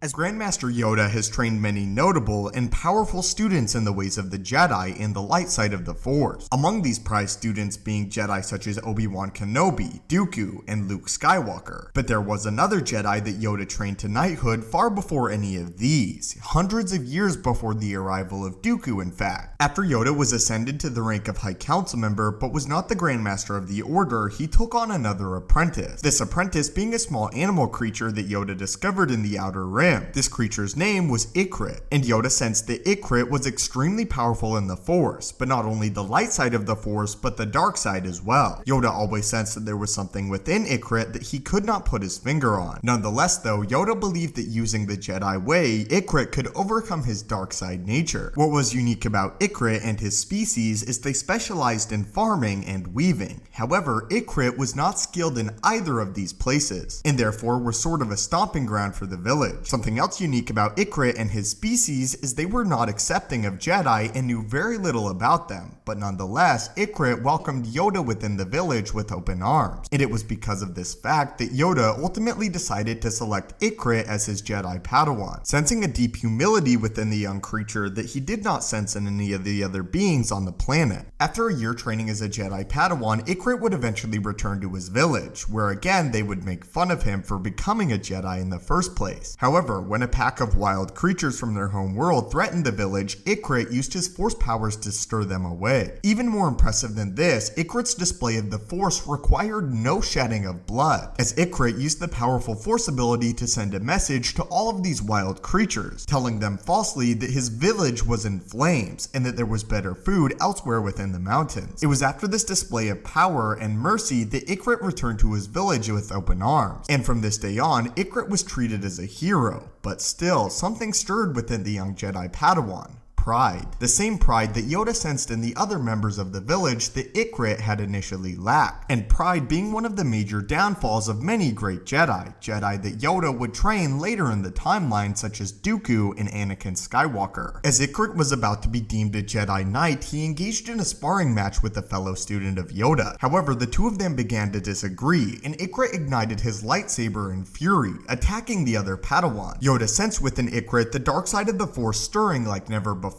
as Grandmaster Yoda has trained many notable and powerful students in the ways of the Jedi and the light side of the Force. Among these prized students being Jedi such as Obi-Wan Kenobi, Dooku, and Luke Skywalker. But there was another Jedi that Yoda trained to knighthood far before any of these, hundreds of years before the arrival of Dooku in fact. After Yoda was ascended to the rank of High Council member but was not the Grandmaster of the Order, he took on another apprentice. This apprentice being a small animal creature that Yoda discovered in the Outer Rim. This creature's name was Ikrit, and Yoda sensed that Ikrit was extremely powerful in the Force, but not only the light side of the Force, but the dark side as well. Yoda always sensed that there was something within Ikrit that he could not put his finger on. Nonetheless though, Yoda believed that using the Jedi way, Ikrit could overcome his dark side nature. What was unique about Ikrit and his species is they specialized in farming and weaving. However, Ikrit was not skilled in either of these places, and therefore were sort of a stomping ground for the village. Something else unique about Ikrit and his species is they were not accepting of Jedi and knew very little about them, but nonetheless, Ikrit welcomed Yoda within the village with open arms, and it was because of this fact that Yoda ultimately decided to select Ikrit as his Jedi Padawan, sensing a deep humility within the young creature that he did not sense in any of the other beings on the planet. After a year training as a Jedi Padawan, Ikrit would eventually return to his village, where again they would make fun of him for becoming a Jedi in the first place. However, when a pack of wild creatures from their home world threatened the village, Ikrit used his Force powers to stir them away. Even more impressive than this, Ikrit's display of the Force required no shedding of blood, as Ikrit used the powerful Force ability to send a message to all of these wild creatures, telling them falsely that his village was in flames and that there was better food elsewhere within the mountains. It was after this display of power and mercy that Ikrit returned to his village with open arms, and from this day on, Ikrit was treated as a hero. But still, something stirred within the young Jedi Padawan. Pride. The same pride that Yoda sensed in the other members of the village that Ikrit had initially lacked, and pride being one of the major downfalls of many great Jedi that Yoda would train later in the timeline such as Dooku and Anakin Skywalker. As Ikrit was about to be deemed a Jedi Knight, he engaged in a sparring match with a fellow student of Yoda. However, the two of them began to disagree, and Ikrit ignited his lightsaber in fury, attacking the other Padawan. Yoda sensed within Ikrit the dark side of the Force stirring like never before,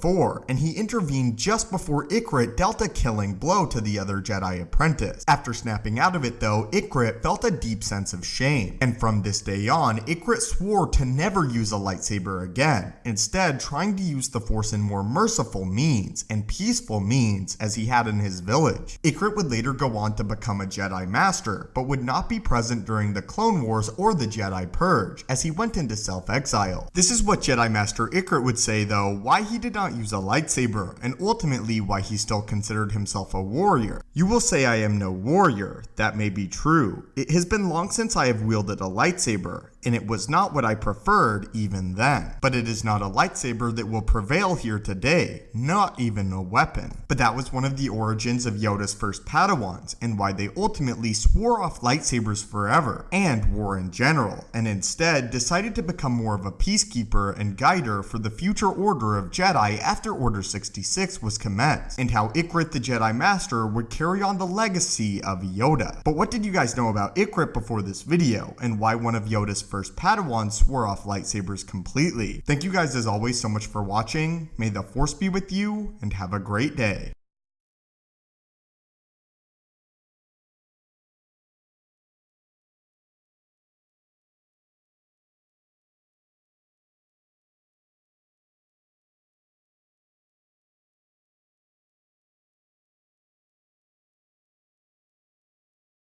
and he intervened just before Ikrit dealt a killing blow to the other Jedi apprentice. After snapping out of it though, Ikrit felt a deep sense of shame, and from this day on, Ikrit swore to never use a lightsaber again, instead trying to use the Force in more merciful means and peaceful means as he had in his village. Ikrit would later go on to become a Jedi Master, but would not be present during the Clone Wars or the Jedi Purge, as he went into self-exile. This is what Jedi Master Ikrit would say though, why he did not use a lightsaber, and ultimately why he still considered himself a warrior. You will say I am no warrior. That may be true. It has been long since I have wielded a lightsaber, and it was not what I preferred even then. But it is not a lightsaber that will prevail here today, not even a weapon. But that was one of the origins of Yoda's first Padawans, and why they ultimately swore off lightsabers forever, and war in general, and instead decided to become more of a peacekeeper and guider for the future order of Jedi after Order 66 was commenced, and how Ikrit the Jedi Master would carry on the legacy of Yoda. But what did you guys know about Ikrit before this video, and why one of Yoda's first Padawans swore off lightsabers completely? Thank you guys as always so much for watching. May the Force be with you, and have a great day.